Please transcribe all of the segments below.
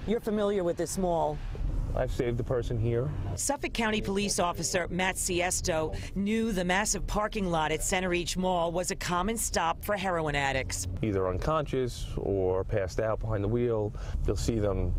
You're familiar with this mall. I've saved the person here. Suffolk County Police Officer Matt Siesto knew the massive parking lot at Center Each Mall was a common stop for heroin addicts. Either unconscious or passed out behind the wheel. You'll see them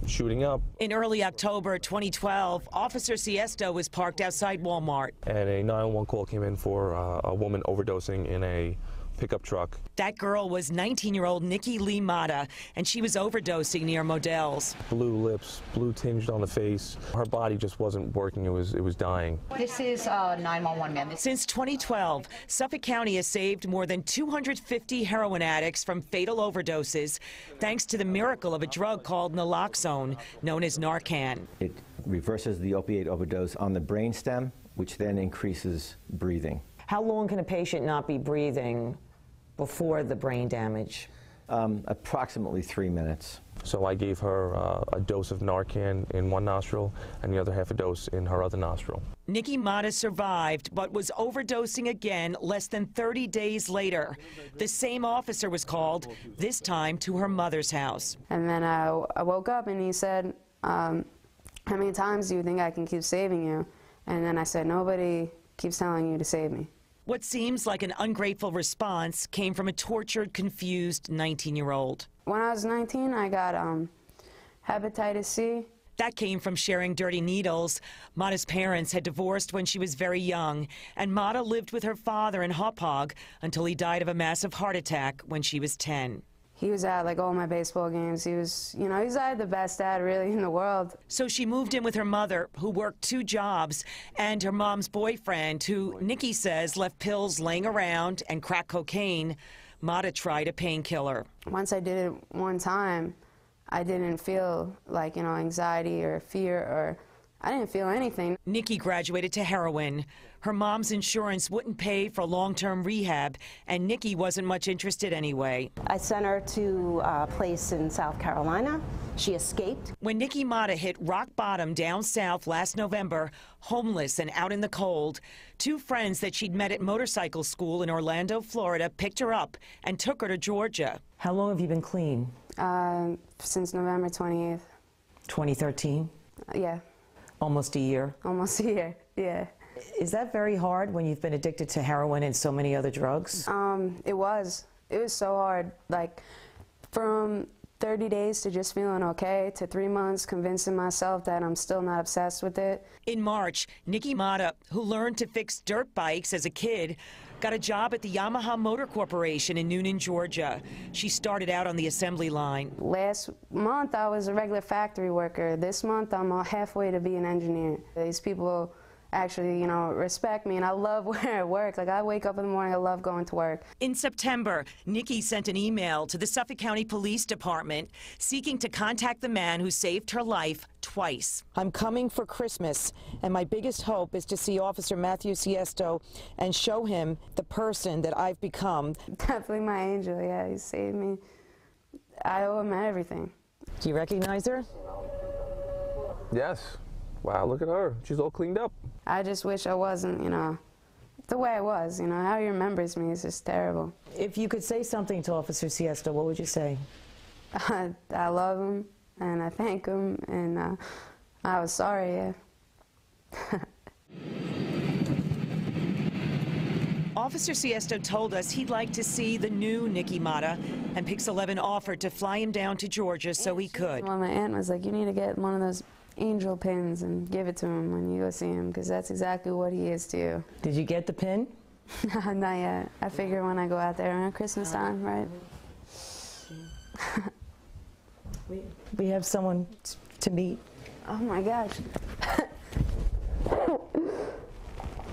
shooting up. In early October 2012, Officer Siesto was parked outside Walmart. And a 911 call came in for a woman overdosing in a pickup truck. That girl was 19-year-old Nikki Lee Mata, and she was overdosing near Modell's. Blue lips, blue tinged on the face. Her body just wasn't working. It was dying. This is 911, ma'am. Since 2012, Suffolk County has saved more than 250 heroin addicts from fatal overdoses, thanks to the miracle of a drug called naloxone, known as Narcan. It reverses the opiate overdose on the brainstem, which then increases breathing. How long can a patient not be breathing before the brain damage? Approximately 3 minutes. So I gave her a dose of Narcan in one nostril and the other half a dose in her other nostril. Nikki Mata survived, but was overdosing again less than 30 days later. The same officer was called, this time to her mother's house. And then I woke up and he said, how many times do you think I can keep saving you? And then I said, nobody keeps telling you to save me. What seems like an ungrateful response came from a tortured, confused 19-year-old. When I was 19, I got hepatitis C. That came from sharing dirty needles. Mata's parents had divorced when she was very young, and Mata lived with her father in Hauppauge until he died of a massive heart attack when she was 10. He was at like all my baseball games. He was, you know, he's like the best dad really in the world. So she moved in with her mother, who worked 2 jobs, and her mom's boyfriend, who Nikki says left pills laying around and crack cocaine. Mata tried a painkiller. Once I did it one time, I didn't feel like, you know, anxiety or fear, or I didn't feel anything. Nikki graduated to heroin. Her mom's insurance wouldn't pay for long-term rehab, and Nikki wasn't much interested anyway. I sent her to a place in South Carolina. She escaped. When Nikki Mata hit rock bottom down south last November, homeless and out in the cold, 2 friends that she'd met at motorcycle school in Orlando, Florida, picked her up and took her to Georgia. How long have you been clean? Since November 28th. 2013? Yeah. Almost a year? Almost a year, yeah. Is that very hard when you've been addicted to heroin and so many other drugs? It was so hard. Like, from 30 days to just feeling okay, to 3 months convincing myself that I'm still not obsessed with it. In March, Nikki Mata, who learned to fix dirt bikes as a kid, got a job at the Yamaha Motor Corporation in Noonan, Georgia. She started out on the assembly line. Last month, I was a regular factory worker. This month, I'm halfway to be an engineer. These people actually, you know, respect me, and I love where I work. Like, I wake up in the morning, I love going to work. In September, Nikki sent an email to the Suffolk County Police Department seeking to contact the man who saved her life twice. I'm coming for Christmas, and my biggest hope is to see Officer Matthew Siesto and show him the person that I've become. Definitely my angel, yeah, he saved me. I owe him everything. Do you recognize her? Yes. Wow, look at her. She's all cleaned up. I just wish I wasn't, you know, the way I was. You know, how he remembers me is just terrible. If you could say something to Officer Siesto, what would you say? I love him, and I thank him, and I was sorry, yeah. Officer Siesto told us he'd like to see the new Nikki Mata, and Pix 11 offered to fly him down to Georgia so he could. Well, my aunt was like, you need to get one of those angel pins and give it to him when you go see him, because that's exactly what he is to you. Did you get the pin? Not yet. I figure when I go out there around Christmas time, right? We have someone to meet. Oh my gosh.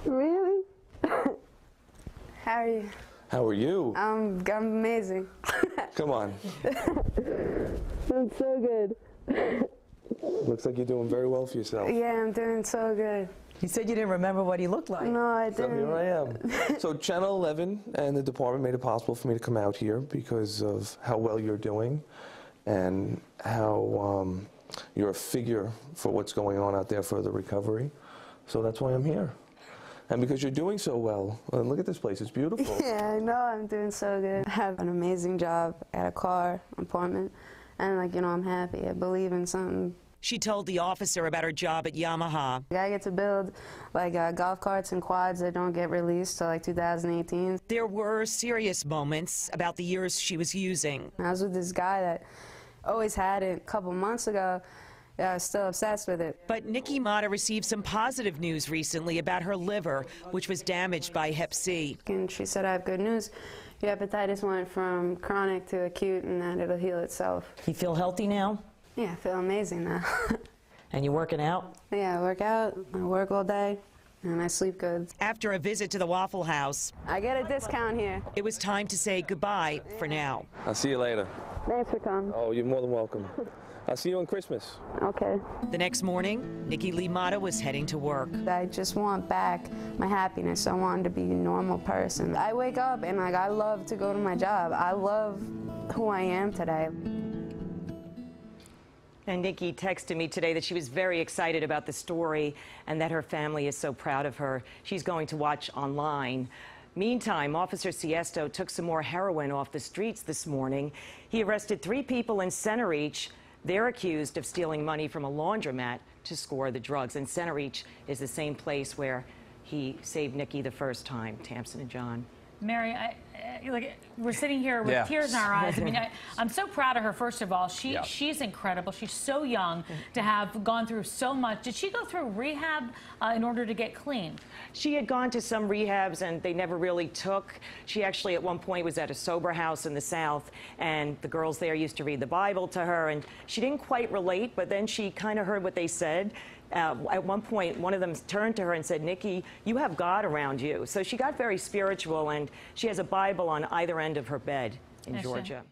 Really? How are you? How are you? I'm amazing. Come on. I'm so good. Looks like you're doing very well for yourself. Yeah, I'm doing so good. You said you didn't remember what he looked like. No, I So didn't. here I am. So Channel 11 and the department made it possible for me to come out here because of how well you're doing and how you're a figure for what's going on out there for the recovery. So that's why I'm here. And because you're doing so well, look at this place, it's beautiful. Yeah, I know, I'm doing so good. I have an amazing job, I got a car, an apartment, And like, you know, I'm happy. I believe in something. She told the officer about her job at Yamaha. I get to build like golf carts and quads that don't get released till like 2018. There were serious moments about the years she was using. I was with this guy that always had it a couple months ago. I was still obsessed with it. But Nikki Mata received some positive news recently about her liver, which was damaged by Hep C. And she said, I have good news. Your hepatitis went from chronic to acute and that it'll heal itself. You feel healthy now? Yeah, I feel amazing now. And you working out? Yeah, I work out, I work all day, and I sleep good. After a visit to the Waffle House, I get a discount here. it was time to say goodbye for now. I'll see you later. Thanks for coming. Oh, you're more than welcome. I'll see you on Christmas. Okay. The next morning, Nikki Lee Mata was heading to work. I just want back my happiness. I wanted to be a normal person. I wake up and like I love to go to my job. I love who I am today. And Nikki texted me today that she was very excited about the story and that her family is so proud of her. She's going to watch online. Meantime, Officer Siesto took some more heroin off the streets this morning. He arrested 3 people in Center Reach. They're accused of stealing money from a laundromat to score the drugs. And Center Reach is the same place where he saved Nikki the first time. Tamsin and John. Mary, we're sitting here with tears in our eyes. I mean, I'm so proud of her, first of all. She's incredible. She's so young to have gone through so much. Did she go through rehab in order to get clean? She had gone to some rehabs and they never really took. She actually at one point was at a sober house in the South and the girls there used to read the Bible to her and she didn't quite relate, but then she kind of heard what they said. At one point, one of them turned to her and said, Nikki, you have God around you. So she got very spiritual, and she has a Bible on either end of her bed in Georgia.